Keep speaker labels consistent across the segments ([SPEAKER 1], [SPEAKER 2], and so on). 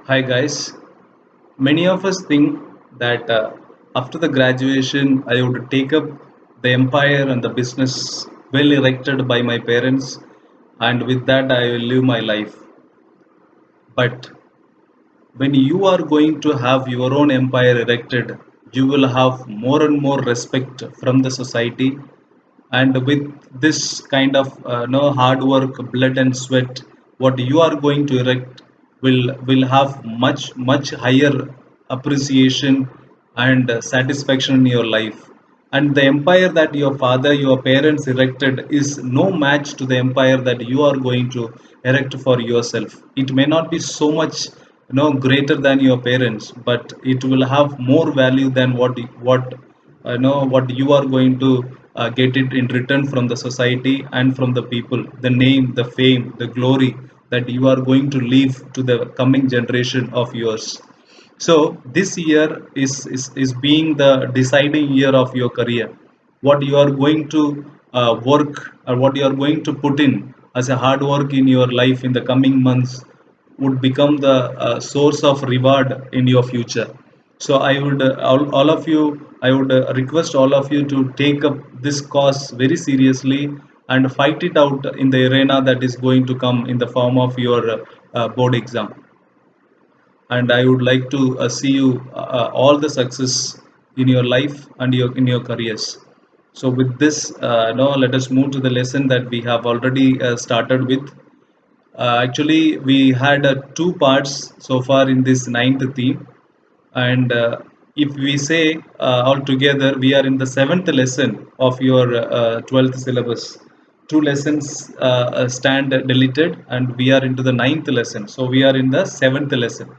[SPEAKER 1] Hi guys. Many of us think that after the graduation I would take up the empire and the business well erected by my parents, and with that I will live my life. But when you are going to have your own empire erected, you will have more and more respect from the society, and with this kind of no hard work, blood and sweat, what you are going to erect will have much higher appreciation and satisfaction in your life. And the empire that your father, your parents erected is no match to the empire that you are going to erect for yourself. It may not be so much greater than your parents, but it will have more value than what you are going to get it in return from the society and from the people, the name, the fame, the glory that you are going to leave to the coming generation of yours. So this year is being the deciding year of your career. What you are going to work, or what you are going to put in as a hard work in your life in the coming months would become the source of reward in your future. So I would all of you, I would request all of you to take up this cause very seriously and fight it out in the arena that is going to come in the form of your board exam. And I would like to see you all the success in your life and your in your careers. So with this, now let us move to the lesson that we have already started with. Actually, we had two parts so far in this ninth theme, and if we say altogether, we are in the seventh lesson of your 12th syllabus. Two lessons stand deleted, and we are into the ninth lesson. So we are in the seventh lesson.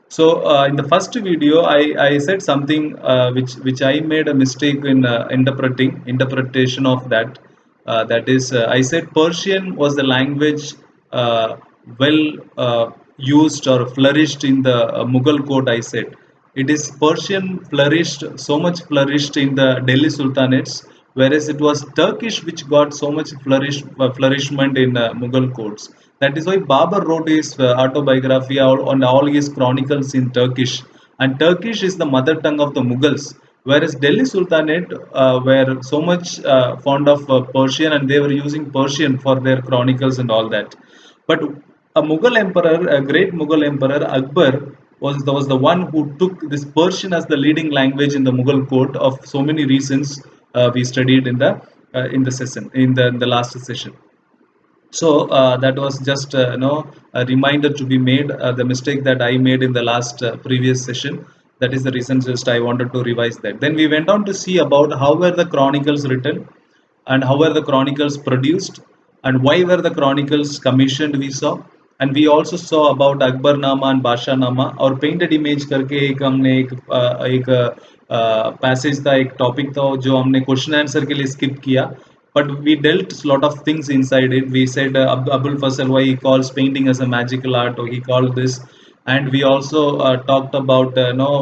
[SPEAKER 1] So in the first video, I said something which I made a mistake in interpretation of that. That is, I said Persian was the language well used or flourished in the Mughal court. I said it is Persian flourished, so much flourished in the Delhi Sultanates, whereas it was Turkish which got so much flourishment in Mughal courts. That is why Babur wrote his autobiography on all his chronicles in Turkish, and Turkish is the mother tongue of the Mughals. Whereas Delhi Sultanate were so much fond of Persian, and they were using Persian for their chronicles and all that. But a Mughal emperor, a great Mughal emperor, Akbar, was the one who took this Persian as the leading language in the Mughal court of so many reasons we studied in the session in the last session. So that was just a reminder to be made, the mistake that I made in the last previous session. That is the reason just I wanted to revise that. Then we went on to see about how were the chronicles written, and how were the chronicles produced, and why were the chronicles commissioned, we saw. And we also saw about Akbar Nama and Basha Nama और painted image करके एक हमने एक passage था, एक topic था जो हमने क्वेश्चन आंसर के लिए स्किप किया. But we dealt a lot of things inside it. We said Abul Fasal, why he calls painting as a magical art, or he called this. And we also talked about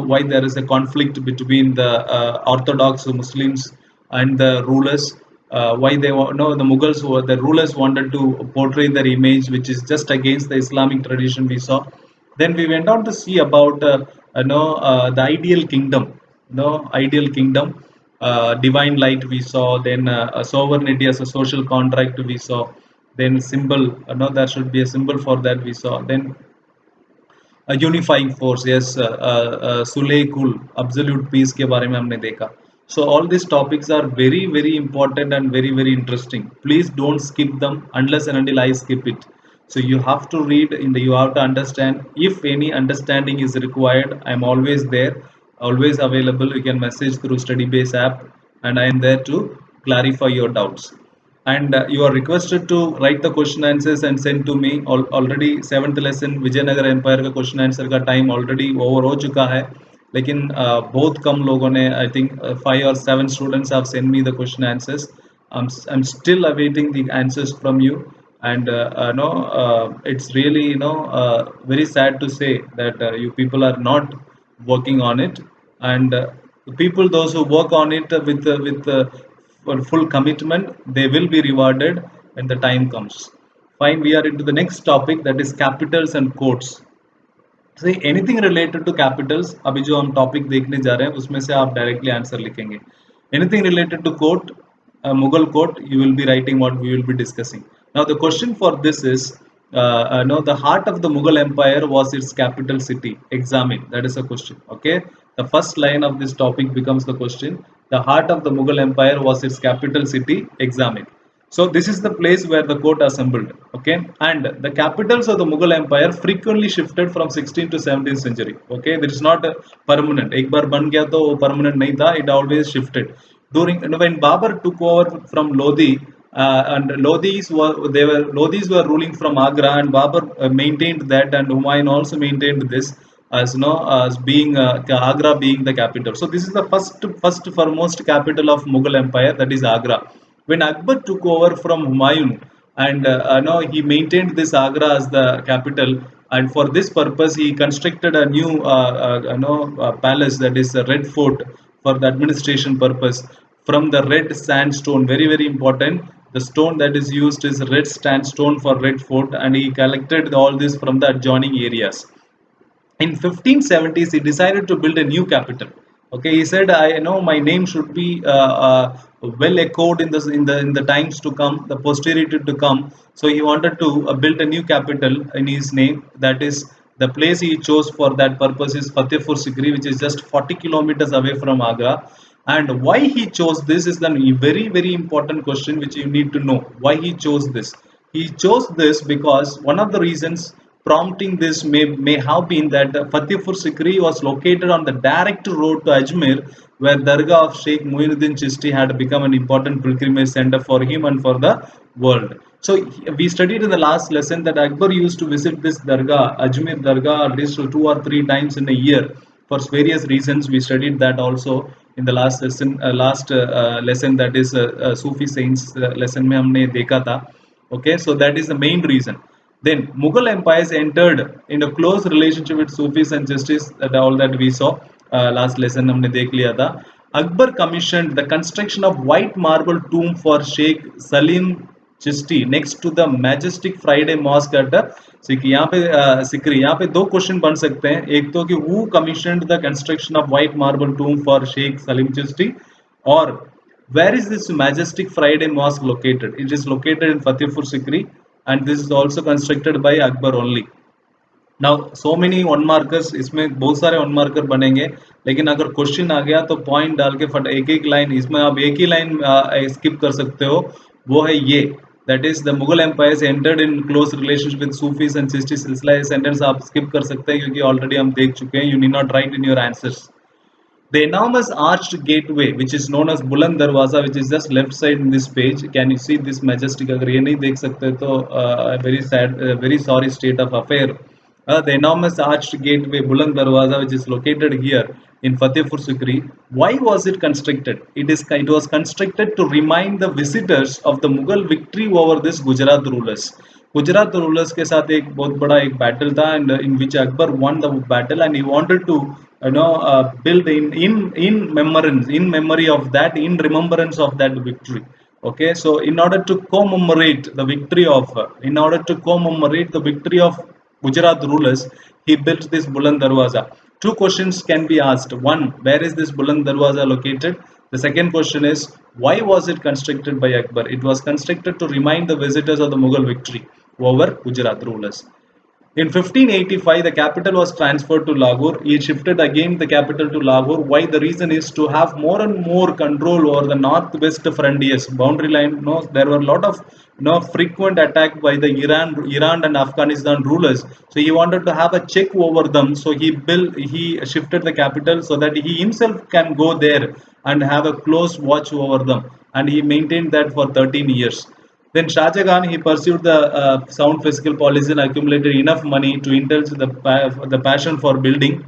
[SPEAKER 1] why there is a conflict between the Orthodox Muslims and the rulers. Why they no, the Mughals, were the rulers, wanted to portray their image which is just against the Islamic tradition, we saw. Then we went on to see about the ideal kingdom, ideal kingdom, divine light, we saw. Then a sovereignty as a social contract, we saw. Then symbol, there should be a symbol for that, we saw. Then a unifying force, yes, Sule कुल, absolute peace के बारे में हमने देखा. So all these topics are very important and very interesting. Please don't skip them unless and until I skip it. So you have to read in the, you have to understand. If any understanding is required, I am always there, always available. You can message through StudyBase app, and I am there to clarify your doubts. And you are requested to write the question answers and send to me. Already seventh lesson Vijayanagara empire का question answer का time already over हो चुका है, लेकिन बहुत कम लोगों ने, I think 5 or 7 students have sent me the question answers. I'm still awaiting the answers from you. And no, it's really very sad to say that you people are not working on it. And the people, those who work on it with for full commitment, they will be rewarded when the time comes. Fine, we are into the next topic, that is capitals and codes. See, anything related to capitals, अभी जो हम topic देखने जा रहे हैं उसमें से आप डायरेक्टली आंसर लिखेंगे. Anything related to court, Mughal court, you will be writing what we will be discussing. Now the question for this is, no, the heart of the Mughal Empire was its capital city. Examine. That is a question. Okay. The first line of this topic becomes the question. The heart of the Mughal Empire was its capital city. Examine. So this is the place where the court assembled. Okay, and the capitals of the Mughal Empire frequently shifted from 16th to 17th century. Okay, there is not a permanent. एक बार बन गया तो वो permanent नहीं था. It always shifted. During when Babur took over from Lodi, and Lodhis were ruling from Agra, and Babur maintained that, and Humayun also maintained this as as being Agra being the capital. So this is the first foremost capital of Mughal Empire, that is Agra. When Akbar took over from Humayun, and he maintained this Agra as the capital, and for this purpose he constructed a new palace, that is a red fort, for the administration purpose, from the red sandstone. Very very important. The stone that is used is red sandstone for red fort, and he collected all this from the adjoining areas. In 1570s he decided to build a new capital. Okay, he said, I know my name should be well echoed in the times to come, the posterity to come. So he wanted to build a new capital in his name. That is, the place he chose for that purpose is Fatehpur Sikri, which is just 40 kilometers away from Agra. And why he chose this is the very very important question which you need to know. Why he chose this? He chose this because one of the reasons prompting this may have been that Fatehpur Sikri was located on the direct road to Ajmer, where Dargah of Sheikh Muinuddin Chishti had become an important pilgrimage center for him and for the world. So we studied in the last lesson that Akbar used to visit this Dargah, Ajmer Dargah, at least 2 or 3 times in a year for various reasons. We studied that also in the last lesson, that is Sufi saints lesson में हमने देखा था. Okay, so that is the main reason. Then Mughal empires entered in a close relationship with Sufis and justice, that all that we saw last lesson हमने देख लिया था. Akbar commissioned the construction of white marble tomb for Sheikh Salim Chishti next to the majestic Friday mosque at Sikri. यहाँ पे सिकरी, यहाँ पे दो question बन सकते हैं. एक तो कि who commissioned the construction of white marble tomb for Sheikh Salim Chishti, or where is this majestic Friday mosque located? It is located in Fatehpur Sikri, and this is also constructed by Akbar only. Now so many one markers, इसमें बहुत सारे one marker बनेंगे, लेकिन अगर question आ गया तो point डाल के फट एक एक लाइन, इसमें आप एक ही लाइन स्किप कर सकते हो. वो है ये, that is the Mughal empires entered in close relationship with sufis and Chishti. सिलसिला ये सेंटेंस आप स्किप कर सकते हैं क्योंकि ऑलरेडी हम देख चुके हैं. You need not right in your answers. The enormous arched gateway, which is known as Buland Darwaza, which is just left side in this page. Can you see this majestic? अगर ये नहीं देख सकते तो very sad, very sorry state of affair. The enormous arched gateway Buland Darwaza, which is located here in Fatehpur Sikri. Why was it constructed? It was constructed to remind the visitors of the Mughal victory over this Gujarat rulers. Gujarat rulers के साथ एक बहुत बड़ा एक battle था, and in which Akbar won the battle, and he wanted to build in memorance, in memory of that, in remembrance of that victory. Okay, so in order to commemorate the victory of Gujarat rulers, he built this Buland Darwaza. Two questions can be asked. One, where is this Buland Darwaza located? The second question is, why was it constructed by Akbar? It was constructed to remind the visitors of the Mughal victory over Gujarat rulers. In 1585, the capital was transferred to Lahore. He shifted again the capital to Lahore. Why? The reason is to have more and more control over the northwest frontiers, boundary line. No, there were a lot of frequent attack by the Iran and Afghanistan rulers. So he wanted to have a check over them. So he shifted the capital so that he himself can go there and have a close watch over them. And he maintained that for 13 years. Then Shah Jahan, he pursued the sound fiscal policy and accumulated enough money to indulge the passion for building.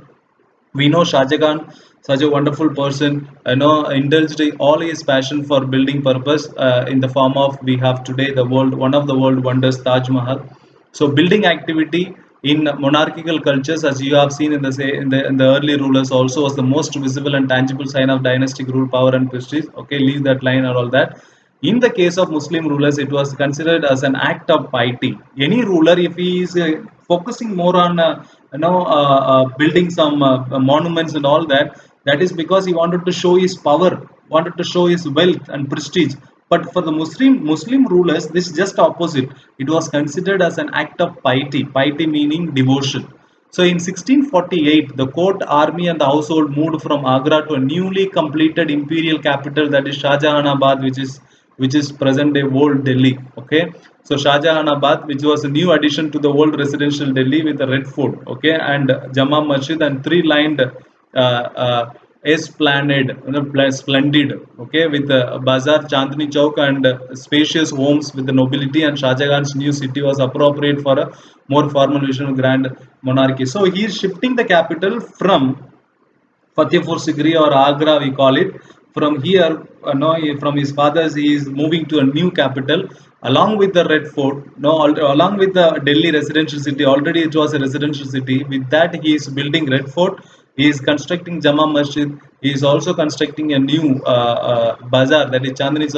[SPEAKER 1] We know Shah Jahan, such a wonderful person, indulged all his passion for building purpose in the form of, we have today one of the world wonders, Taj Mahal. So building activity in monarchical cultures, as you have seen in the early rulers, also was the most visible and tangible sign of dynastic rule, power, and prestige. Okay, leave that line and all that. In the case of Muslim rulers, it was considered as an act of piety. Any ruler, if he is focusing more on building some monuments and all that. That is because he wanted to show his power, wanted to show his wealth and prestige. But for the Muslim rulers, this is just opposite. It was considered as an act of piety. Piety meaning devotion. So in 1648, the court, army, and the household moved from Agra to a newly completed imperial capital, that is Shahjahanabad, which is present day old Delhi. Okay, so Shahjahanabad, which was a new addition to the old residential Delhi with a red fort, okay, and Jama Masjid and three-lined esplanade, splendid, okay, with bazaar, Chandni Chowk, and spacious homes with the nobility. And Shah Jahan's new city was appropriate for a more formal vision of grand monarchy. So he is shifting the capital from Fatehpur Sikri or Agra, we call it. From here, no, from his father's, he is moving to a new capital along with the Red Fort. No, along with the Delhi residential city. Already it was a residential city. With that, he is building Red Fort. He is constructing Jama Masjid. He is also constructing a new bazaar, that is Chandni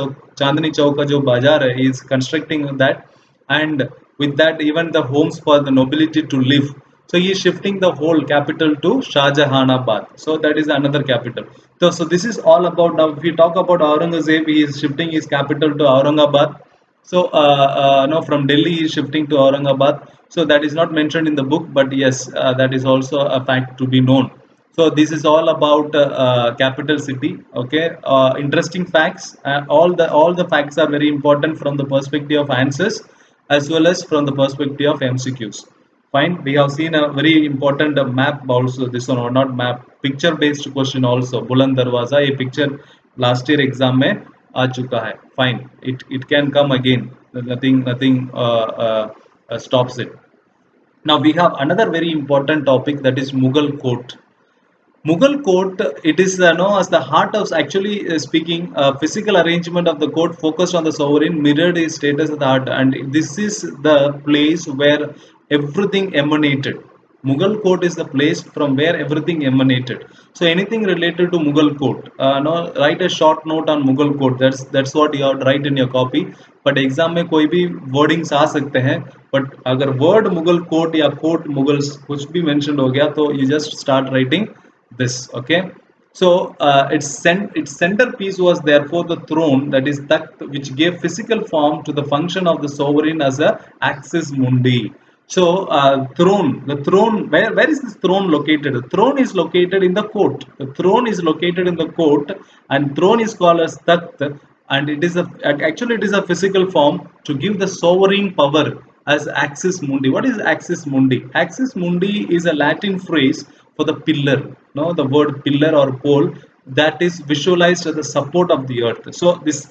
[SPEAKER 1] Chowk ka jo bazaar hai. He is constructing that, and with that, even the homes for the nobility to live. So he is shifting the whole capital to Shahjahanabad. So that is another capital. So this is all about, now if we talk about Aurangzeb, he is shifting his capital to Aurangabad. So no, from Delhi he is shifting to Aurangabad. So that is not mentioned in the book, but yes, that is also a fact to be known. So this is all about capital city. Okay, interesting facts. All the facts are very important from the perspective of answers as well as from the perspective of MCQs. Fine. We have seen a very important map also. This one or not map, picture based question also. Buland Darwaza, a picture last year exam में आ चुका है. Fine. It can come again. Nothing stops it. Now we have another very important topic, that is Mughal court. Mughal court, it is known as the heart of, actually speaking, physical arrangement of the court focused on the sovereign, mirrored his status at the heart, and this is the place where everything emanated. Mughal court is the place from where everything emanated. So anything related to Mughal court, no, write a short note on Mughal court. That's what you have to write in your copy. But exam में कोई भी wordings आ सकते हैं. But अगर word Mughal court या court Mughals कुछ भी mentioned हो गया, तो you just start writing this. Okay, so its centerpiece was therefore the throne, that is takht, which gave physical form to the function of the sovereign as a axis mundi. So the throne, where is this throne located? The throne is located in the court. The throne is located in the court, and throne is called as takht, and it is a, actually it is a physical form to give the sovereign power as axis mundi. What is axis mundi? Axis mundi is a Latin phrase for the pillar. No, the word pillar or pole, that is visualized as the support of the earth. So this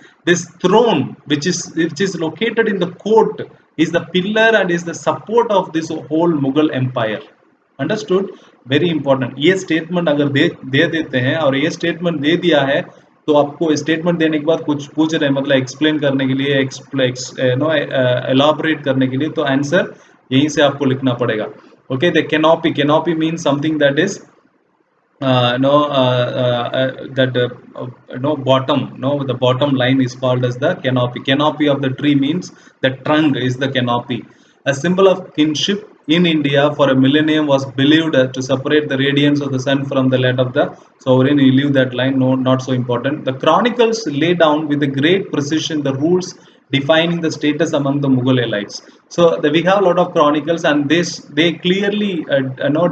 [SPEAKER 1] throne, which is located in the court, is the pillar and is the support of this whole Mughal empire. Understood. Very important. ये statement अगर दे देते हैं और ये statement दे दिया है, तो आपको स्टेटमेंट देने के बाद कुछ पूछ रहे हैं, मतलब एक्सप्लेन करने के लिए, एलाबरेट करने के लिए, तो आंसर यहीं से आपको लिखना पड़ेगा. Okay, the canopy mean something that is that no bottom, no, the bottom line is called as the canopy of the tree, means the trunk is the canopy. A symbol of kinship in India for a millennium was believed to separate the radiance of the sun from the light of the sovereign. You leave that line, no, not so important. The Chronicles lay down with a great precision the rules defining the status among the Mughal elites. So we have a lot of chronicles, and they clearly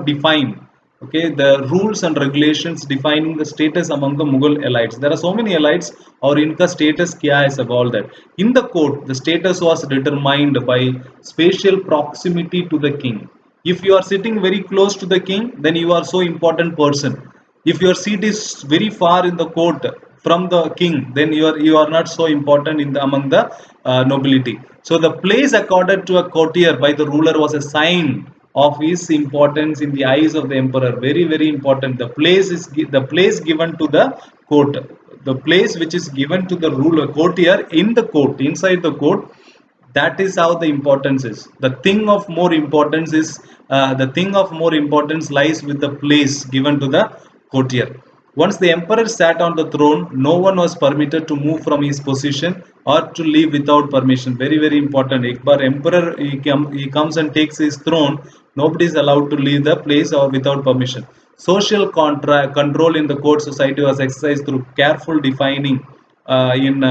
[SPEAKER 1] define, okay, the rules and regulations defining the status among the Mughal elites. There are so many elites, or inka status kya hai, sab all that. In the court, the status was determined by spatial proximity to the king. If you are sitting very close to the king, then you are so important person. If your seat is very far in the court from the king, then you are not so important in the among the nobility. So the place accorded to a courtier by the ruler was a sign of his importance in the eyes of the emperor. Very very important. The place is the place given to the court, the place which is given to the ruler, courtier, in the court, inside the court. That is how the importance is. The thing of more importance is the thing of more importance lies with the place given to the courtier. Once the emperor sat on the throne, no one was permitted to move from his position or to leave without permission. Very, very important. Ekbar emperor he comes and takes his throne. Nobody is allowed to leave the place or without permission. Social control in the court society was exercised through careful defining in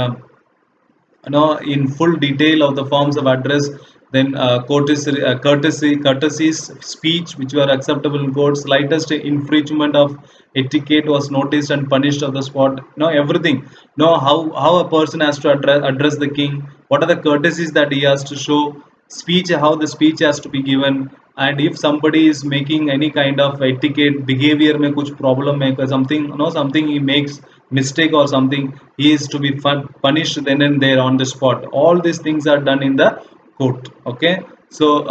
[SPEAKER 1] in full detail of the forms of address, then courtesies speech which were acceptable in court, slightest infringement of etiquette was noticed and punished on the spot. Everything. How a person has to address the king, what are the courtesies that he has to show, speech, how the speech has to be given, and if somebody is making any kind of etiquette behavior mein kuch problem hai, something, something he makes mistake or something, he is to be punished then and there on the spot. All these things are done in the court. Okay, so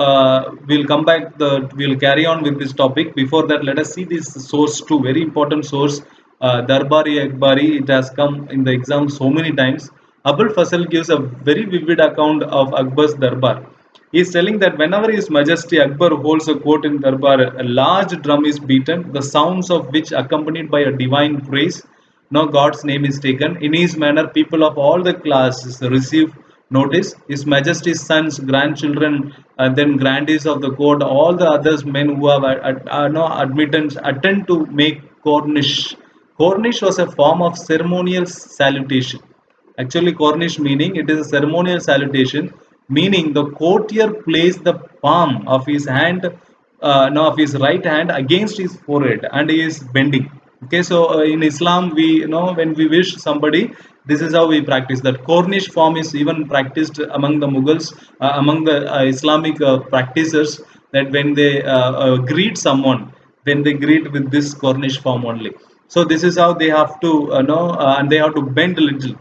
[SPEAKER 1] we'll carry on with this topic. Before that, let us see this source too, very important source. Darbari Akbari, it has come in the exam so many times. Abul Fasal gives a very vivid account of Akbar's Darbar. He is telling that whenever His Majesty Akbar holds a court in Darbar, a large drum is beaten, the sounds of which, accompanied by a divine praise, now God's name is taken. In his manner, people of all the classes receive notice. His Majesty's sons, grandchildren, and then grandees of the court, all the others men who have no admittance, attend to make Cornish. Cornish was a form of ceremonial salutation. Actually, Cornish meaning, it is a ceremonial salutation, meaning the courtier placed the palm of his hand, no, of his right hand against his forehead, and he is bending. Okay, so in Islam, we, when we wish somebody, this is how we practice. That Cornish form is even practiced among the Mughals, among the Islamic practitioners. That when they greet someone, then they greet with this Cornish form only. So this is how they have to know, and they have to bend a little.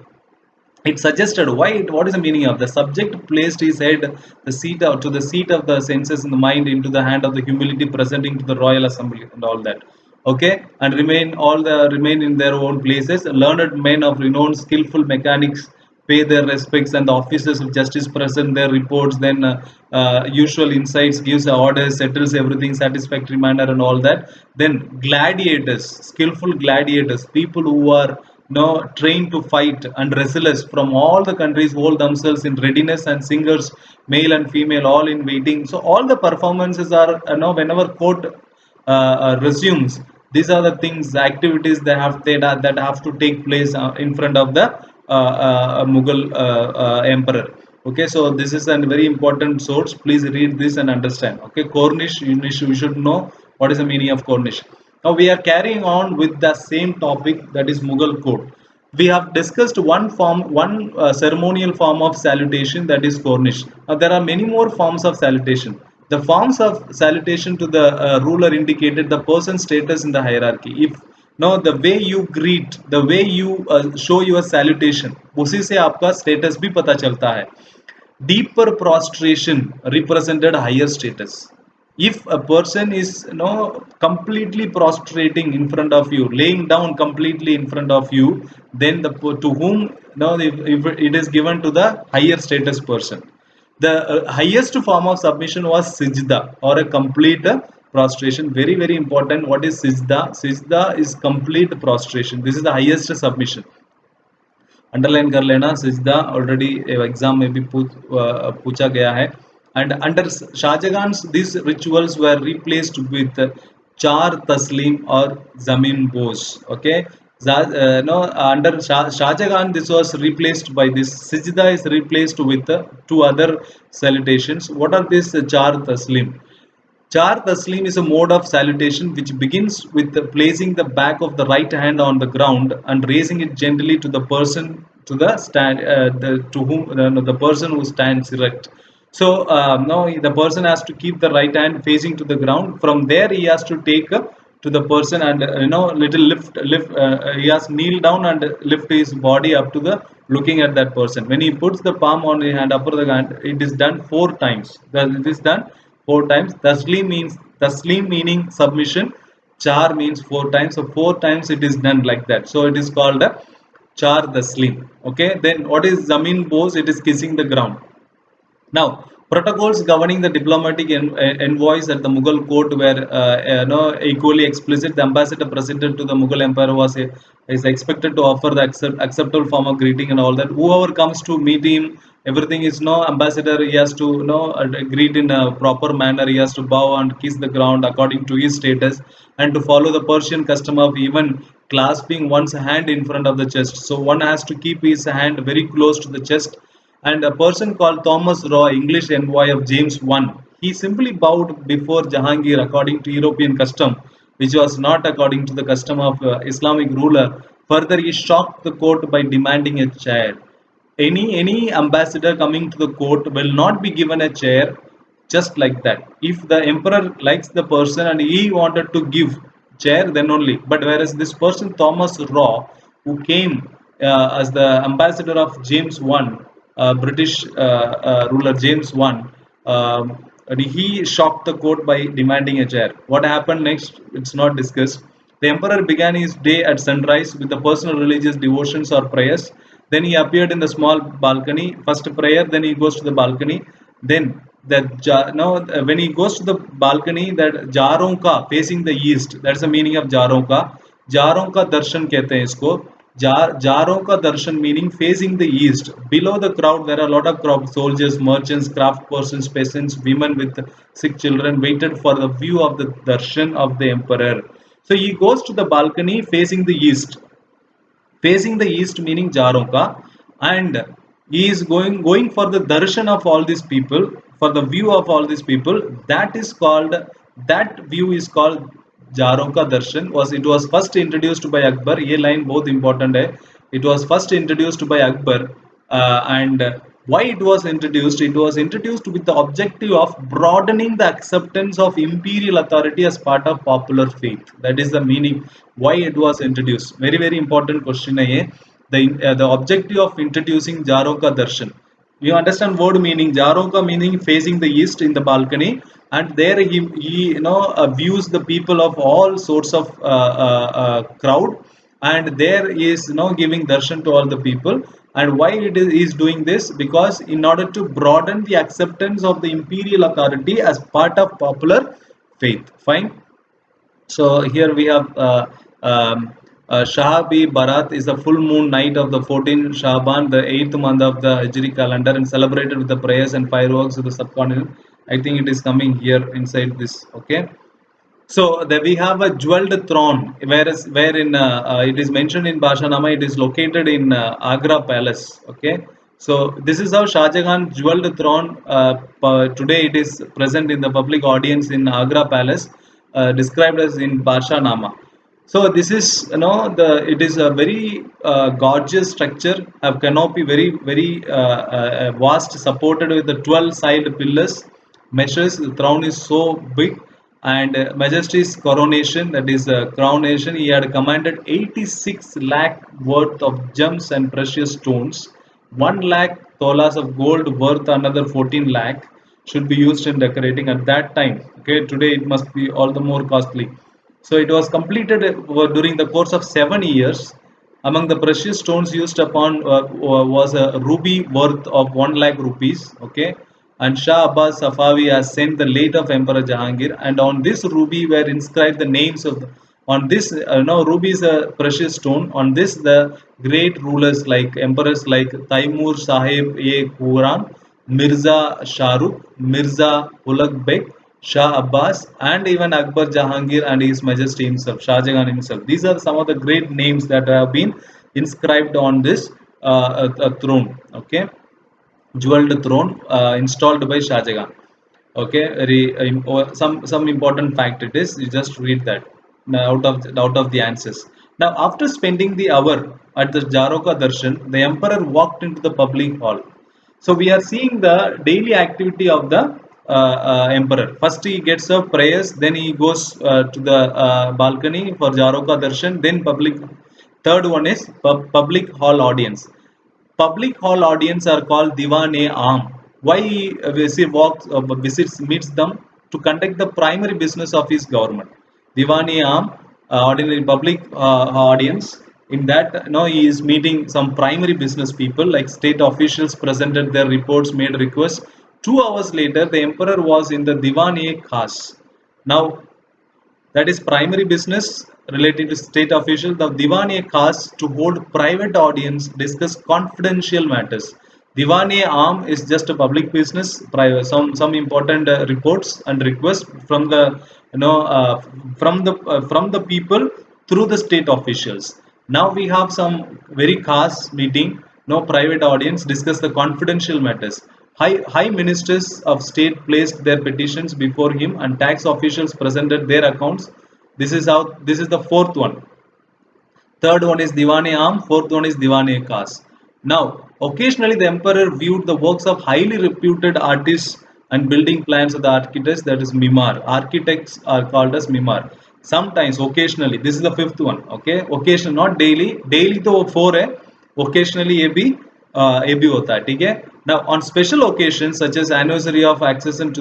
[SPEAKER 1] It suggested what is the meaning of the subject placed his head the seat out to the seat of the senses in the mind into the hand of the humility presenting to the royal assembly and all that. Okay, and remain in their own places. Learned men of renowned skillful mechanics pay their respects, and the officers of justice present their reports, then usual insights, gives the orders, settles everything satisfactory manner and all that. Then gladiators, skillful gladiators, people who are trained to fight, and wrestlers from all the countries hold themselves in readiness, and singers, male and female, all in waiting. So all the performances are, whenever court resumes, these are the things, the activities that have to take place in front of the Mughal emperor. Okay, so this is a very important source. Please read this and understand. Okay, Cornish, you should know what is the meaning of Cornish. Now we are carrying on with the same topic, that is Mughal court. We have discussed one ceremonial form of salutation, that is Cornish. Now there are many more forms of salutation. The forms of salutation to the ruler indicated the person's status in the hierarchy. If no, the way you greet, the way you show your salutation, उसी से आपका status भी पता चलता है. Deeper prostration represented higher status. If a person is completely prostrating in front of you, laying down completely in front of you, then to whom if it is given to the higher status person. The highest form of submission was sijda, or a complete prostration. Very, very important. What is sijda? Sijda is complete prostration. This is the highest submission. Underline कर लेना. सिजदा already exam में भी पूछा गया है. And under Shahjahan's, these rituals were replaced with char taslim or zamin boz. Okay, no, under Shahjahan, this was replaced by this. Sijda is replaced with two other salutations. What are these char taslim? Char Taslim is a mode of salutation which begins with placing the back of the right hand on the ground and raising it gently to the person to the stand to whom the person who stands erect. So now the person has to keep the right hand facing to the ground. From there, he has to take to the person and little lift. He has kneel down and lift his body up to the looking at that person. When he puts the palm on the hand, upper the hand, it is done 4 times. It is done 4 times. Taslim meaning submission. Char means 4 times. So 4 times it is done like that. So it is called a char taslim. Okay. Then what is zamin boz? It is kissing the ground. Now Protocols governing the diplomatic envoys at the Mughal court were equally explicit. The ambassador presented to the Mughal emperor is expected to offer the acceptable form of greeting and all that. Whoever comes to meet him, everything is no ambassador. He has to greet in a proper manner. He has to bow and kiss the ground according to his status, and to follow the Persian custom of even clasping one's hand in front of the chest. So one has to keep his hand very close to the chest. And a person called Thomas Raw, English envoy of James I, he simply bowed before Jahangir according to European custom, which was not according to the custom of Islamic ruler. Further, he shocked the court by demanding a chair. Any ambassador coming to the court will not be given a chair just like that. If the emperor likes the person and he wanted to give chair, then only. But whereas this person Thomas Raw, who came as the ambassador of James I, British ruler James I, and he shocked the court by demanding a chair. What happened next? It's not discussed. The emperor began his day at sunrise with the personal religious devotions or prayers. Then he appeared in the small balcony. First prayer, then he goes to the balcony. Then when he goes to the balcony, that Jaronka facing the east. That's the meaning of Jaronka. Jaronka darshan कहते हैं इसको. Jaronka darshan meaning facing the east. Below the crowd, there are a lot of crowd soldiers, merchants, craft persons, peasants, women with sick children waited for the view of the darshan of the emperor. So he goes to the balcony facing the east meaning Jaronka, and he is going for the darshan of all these people, for the view of all these people. That view is called Jaronka darshan. It was first introduced by Akbar. ये line बहुत important है. It was first introduced by Akbar, and why it was introduced with the objective of broadening the acceptance of imperial authority as part of popular faith. That is the meaning why it was introduced. Very very important question है ये. The objective of introducing Jaroka darshan, you understand word meaning. Jaroka meaning facing the east in the balcony, and there he views the people of all sorts of crowd, and there is giving darshan to all the people. And why he is doing this? Because in order to broaden the acceptance of the imperial authority as part of popular faith. Fine. So here we have Shahabi Bharat is the full moon night of the 14th Shaban, the 8th month of the Hijri calendar, and celebrated with the prayers and fireworks of the subcontinent. I think it is coming here inside this. Okay. So there we have a jeweled throne, wherein it is mentioned in Bashanama, it is located in Agra Palace. Okay, so this is how Shah Jahan jeweled throne. Today it is present in the public audience in Agra Palace, described as in Bashanama. So this is it is a very gorgeous structure, have canopy very very vast, supported with the 12 side pillars. Measures the throne is so big, and Majesty's coronation, that is coronation, he had commanded 86 lakh worth of gems and precious stones. 1 lakh tolas of gold worth another 14 lakh should be used in decorating at that time. Okay, today it must be all the more costly. So it was completed during the course of 7 years. Among the precious stones used upon was a ruby worth of 1 lakh rupees. Okay, and Shah Abbas Safavi has sent the late of Emperor Jahangir, and on this ruby were inscribed the names of on this ruby is a precious stone. On this the great rulers like emperors like Taimur Sahib A Quran, Mirza Shahrukh, Mirza Ulugh Beg, Shah Abbas, and even Akbar Jahangir and His Majesty himself, Shah Jahan himself. These are some of the great names that have been inscribed on this throne. Okay, jeweled throne installed by Shah Jahan. Okay, some important fact it is. You just read that out of the answers. Now, after spending the hour at the Jaroka Darshan, the emperor walked into the public hall. So we are seeing the daily activity of the emperor. First, he gets up prayers, then he goes to the balcony for Jaroka Darshan, then public. Third one is public hall audience. Public hall audience are called Diwan-e-Aam. Why visits meets them to conduct the primary business of his government. Diwan-e-Aam, ordinary public audience. In that, he is meeting some primary business people like state officials presented their reports, made requests. 2 hours later, the emperor was in the Divan-e-Khas. Now, that is primary business related to state officials. The Divan-e-Khas to hold private audience, discuss confidential matters. Divan-e-Aam is just a public business, private, some important reports and requests from the you know from the people through the state officials. Now we have some very khas meeting, no private audience, discuss the confidential matters. High ministers of state placed their petitions before him, and tax officials presented their accounts. This is the fourth one. Third one is Diwane Am, fourth one is Diwane Kas. Now, occasionally the emperor viewed the works of highly reputed artists and building plans of the architects, that is Mimar. Architects are called as Mimar. Sometimes, occasionally, this is the fifth one. Okay, occasional, not daily. Daily to four है. Occasionally ये भी होता है, ठीक है. Now, on special occasions such as anniversary of the accession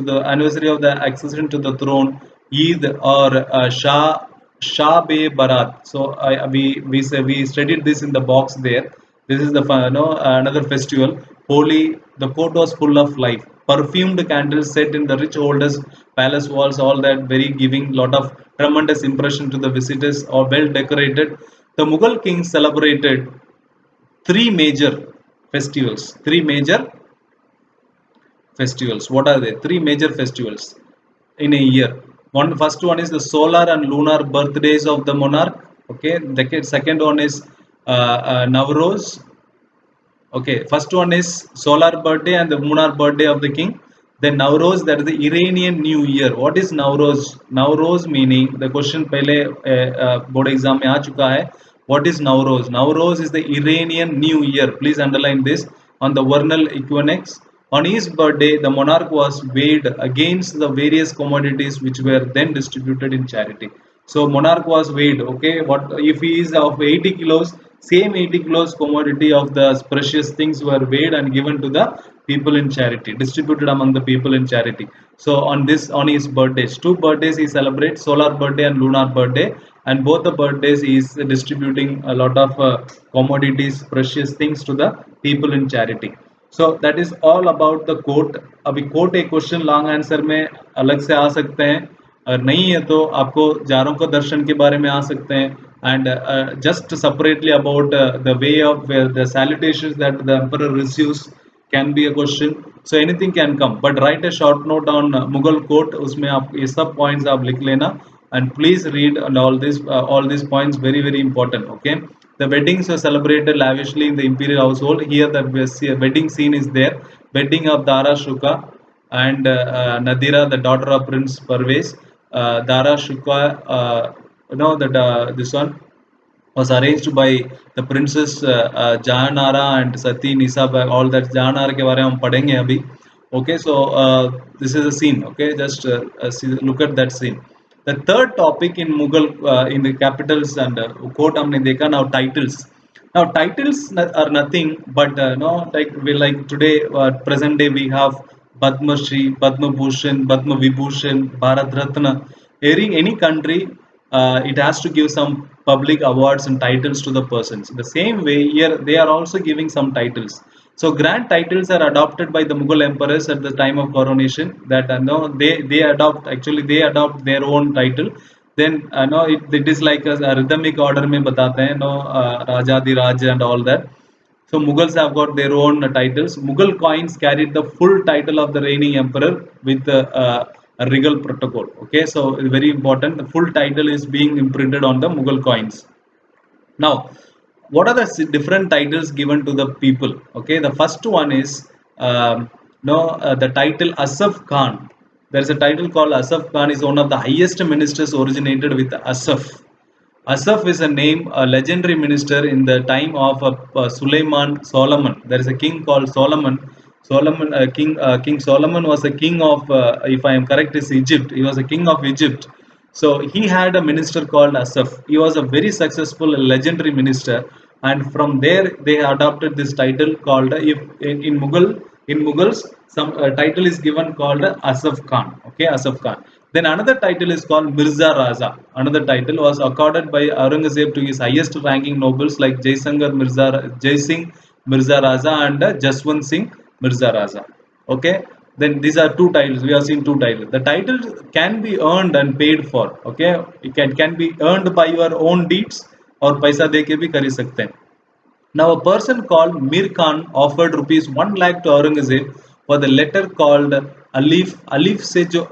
[SPEAKER 1] to the throne, Eid or Shah Be Barat. So we studied this in the box there. This is the another festival. Holy. The court was full of life. Perfumed candles set in the rich oldest palace walls. All that very giving lot of tremendous impression to the visitors. Or well decorated. The Mughal kings celebrated three major festivals. Three major festivals. What are they? Three major festivals in a year. First one is the solar and lunar birthdays of the monarch. Okay. The second one is Navroz. Okay. First one is solar birthday and the lunar birthday of the king. Then Navroz, that is the Iranian New Year. What is Navroz? Navroz meaning, the question पहले board exam में आ चुका है. What is Navroz? Navroz is the Iranian New Year. Please underline this. On the vernal equinox. On his birthday, the monarch was weighed against the various commodities which were then distributed in charity. So monarch was weighed. Okay, what if he is of 80 kilos? Same 80 kilos commodity of the precious things were weighed and given to the people in charity, distributed among the people in charity. So on his birthdays, two birthdays he celebrates, solar birthday and lunar birthday, and both the birthdays he is distributing a lot of commodities, precious things to the people in charity. So that is all about the quote. अभी quote एक question long answer में अलग से आ सकते हैं, और नहीं है तो आपको जारों का दर्शन के बारे में आ सकते हैं. And just separately about the way of the salutations that the emperor receives can be a question. So anything can come, but write a short note on Mughal court. उसमें आप ये सब points आप लिख लेना, and please read and all these points very important. Okay. The weddings were celebrated lavishly in the imperial household. Here the wedding scene is there. Wedding of Dara Shuka and Nadira, the daughter of Prince Parvez. Dara Shuka, that this one was arranged by the princess Jahanara and Sati Nisa. All that Jahanara के बारे में हम पढ़ेंगे अभी. Okay, so this is a scene. Okay, just look at that scene. The third topic in Mughal in the capitals and quote हमने देखा. Now titles. Now titles are nothing but no, like today present day we have Padma Shri, Padma Bhushan, Padma Vibhushan, Bharat Ratna. Any country it has to give some public awards and titles to the persons. The same way here they are also giving some titles. So grand titles are adopted by the Mughal emperors at the time of coronation. That no, they adopt their own title. Then no, it is like a rhythmic order में बताते हैं, no, Raja the Raja and all that. So Mughals have got their own titles. Mughal coins carried the full title of the reigning emperor with a regal protocol. Okay, so very important. The full title is being imprinted on the Mughal coins. Now, what are the different titles given to the people? Okay, the first one is the title Asaf Khan. There is a title called Asaf Khan. Is one of the highest ministers originated with Asaf. Asaf is a name, a legendary minister in the time of Suleiman Solomon. There is a king called Solomon. King Solomon was a king of, if I am correct, is Egypt. He was a king of Egypt. So he had a minister called Asaf. He was a very successful, legendary minister, and from there they adopted this title called, if in Mughals some title is given called Asaf Khan. Okay, Asaf Khan. Then another title is called Mirza Raza. Another title was accorded by Aurangzeb to his highest ranking nobles like Jai Singh Mirza Raza and Jaswant Singh Mirza Raza. Okay. Then these are two titles. We have seen two titles. The title can be earned and paid for. Okay, it can be earned by your own deeds or paisa de ke bhi kari sakte hain. Now, a person called Mir Khan offered rupees 1 lakh to Aurangzeb for the letter called Alif. Alif से जो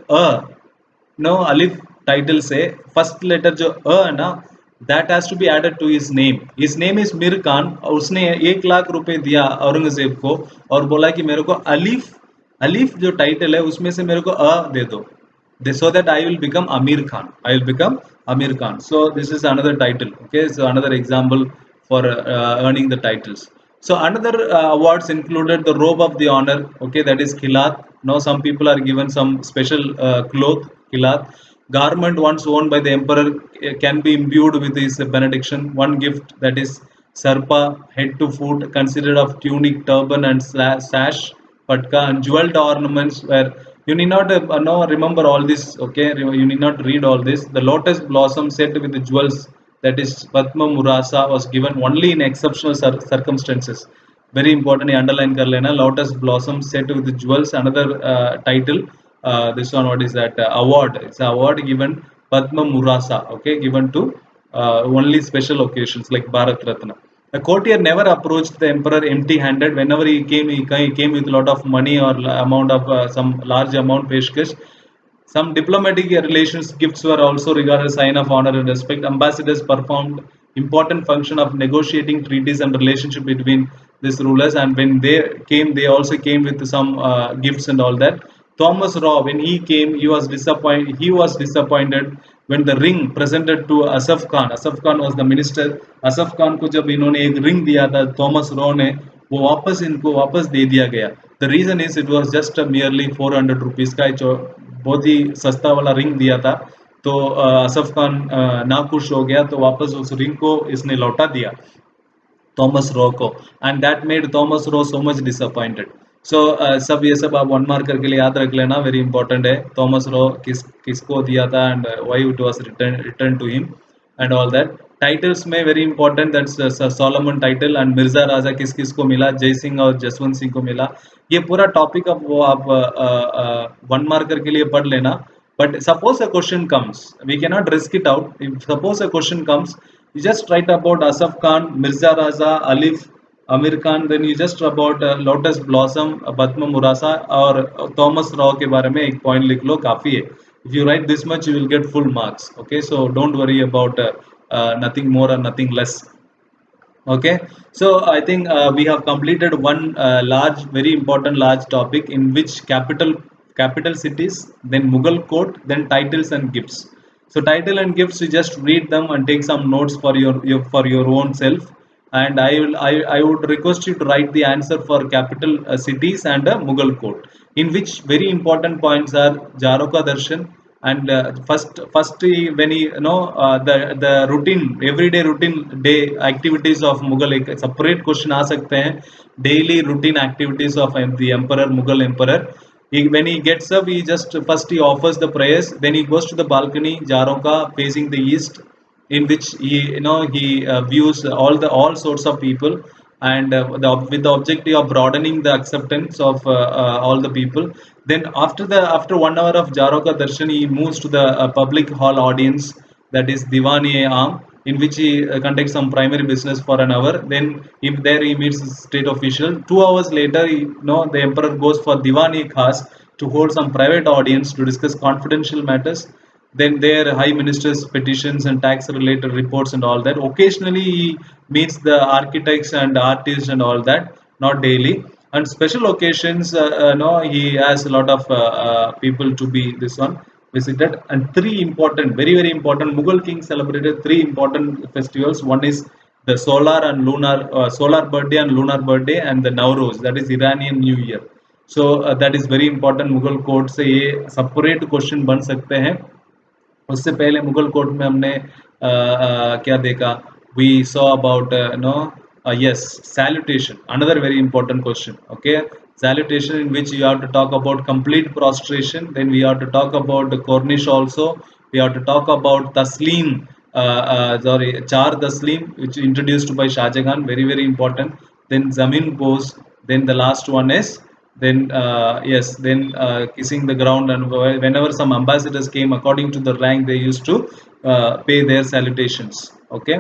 [SPEAKER 1] no Alif title से first letter जो है ना, that has to be added to his name. His name is Mir Khan और उसने 1 लाख रुपए दिया औरंगजेब को और बोला कि मेरे को अलीफ अलीफ जो टाइटल है उसमें से मेरे को दे दो. So that I will become Amir Khan. I will become Amir Khan. So this is another title. Okay, so another example for earning the titles. So another awards included the robe of the honor. Okay, that is khilat. Now some people are given some special cloth, khilat. Garment once worn by the emperor can be imbued with his benediction. One gift, that is sarpa, head to foot, considered of tunic, turban, and sash, patka, and jeweled ornaments were. You need not no, remember all this. Okay, you need not read all this. The lotus blossom set with the jewels, that is Padma Murasa, was given only in exceptional circumstances. Very important, underline kar lena. Lotus blossom set with the jewels. Another title. This one, what is that? Award. It's an award given Padma Murasa. Okay, given to only special occasions like Bharat Ratna. A courtier never approached the emperor empty-handed. Whenever he came with a lot of money or amount of some large amount peshkesh. Some diplomatic relations gifts were also regarded as a sign of honor and respect. Ambassadors performed important function of negotiating treaties and relationship between these rulers. And when they came, they also came with some gifts and all that. Thomas Raw, when he came, he was disappointed. He was disappointed when the ring presented to Asaf Khan. Asaf Khan was the minister. Asaf Khan को जब इन्होंने एक ring दिया था Thomas raw ने, वो वापस इनको वापस दे दिया गया. The reason is it was just merely 400 rupees का बहुत ही सस्ता वाला रिंग दिया था. तो असफ खान नाखुश हो गया तो वापस उस रिंग को इसने लौटा दिया थॉमस रो को. And that made Thomas Roe so much disappointed. So सब ये सब आप 1 मार्कर के लिए याद रख लेना, वेरी इंपॉर्टेंट है. थॉमस रो किसको दिया था and why it was return to him and all that. Titles में very important, that's Solomon title. And Mirza Raja किस किस को मिला, जय सिंह और जसवंत सिंह को मिला. ये पूरा टॉपिक अब वो आप 1 मार्कर के लिए पढ़ लेना. But suppose a question comes, we can not risk it out. If suppose a question comes, you just write about Asaf Khan, Mirza Raza, Alif, Amir Khan, then you just about Lotus Blossom, Padma Murasa और Thomas Rao के बारे में एक point लिख लो, काफी है. If you write this much, you will get full marks. Okay, so don't worry about nothing more or nothing less. Okay, so I think we have completed one large, very important large topic in which capital cities, then Mughal court, then titles and gifts. So title and gifts, you just read them and take some notes for your own self. And I would request you to write the answer for capital cities and Mughal court, in which very important points are Jaroka Darshan. And when the routine, everyday routine day activities of Mughal, एक separate question आ सकते हैं. Daily routine activities of the emperor, Mughal emperor. When he gets up, he just first he offers the prayers, then he goes to the balcony Jaroka facing the east, in which he views all sorts of people. And with the objective of broadening the acceptance of all the people. Then after 1 hour of Jaroka Darshan, he moves to the public hall audience, that is Diwani-e-Aam, in which he conducts some primary business for an hour. Then if there he meets the state official. 2 hours later, the emperor goes for Diwani-Khas to hold some private audience to discuss confidential matters. Then their high ministers petitions and tax related reports and all that. Occasionally he meets the architects and artists and all that, not daily. And special occasions, no, he has a lot of people to be this one visited. And three important, very very important, Mughal kings celebrated three important festivals. One is the solar birthday and lunar birthday, and the Nowruz, that is Iranian New Year. So that is very important. Mughal court से ये separate question बन सकते हैं. उससे पहले Mughal court में हमने क्या देखा, we saw about yes, salutation, another very important question. Okay, salutation, in which you have to talk about complete prostration. Then we have to talk about the Cornish also. We have to talk about taslim, char taslim, which introduced by Shah Jahan, very very important. Then zamin pose. Then the last one is Then yes, then kissing the ground, and whenever some ambassadors came, according to the rank, they used to pay their salutations. Okay,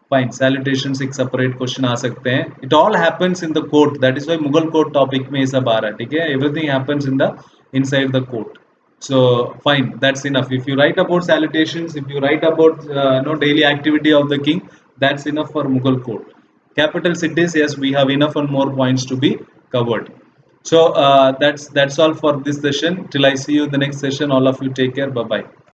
[SPEAKER 1] fine. Salutations एक separate question आ सकते हैं. It all happens in the court. That is why Mughal court topic में ये सब आ रहा है. ठीक है, everything happens in the inside the court. So fine, that's enough. If you write about salutations, if you write about no daily activity of the king, that's enough for Mughal court. Capital cities, yes, we have enough and more points to be covered. So that's all for this session. Till I see you in the next session. All of you take care. Bye bye.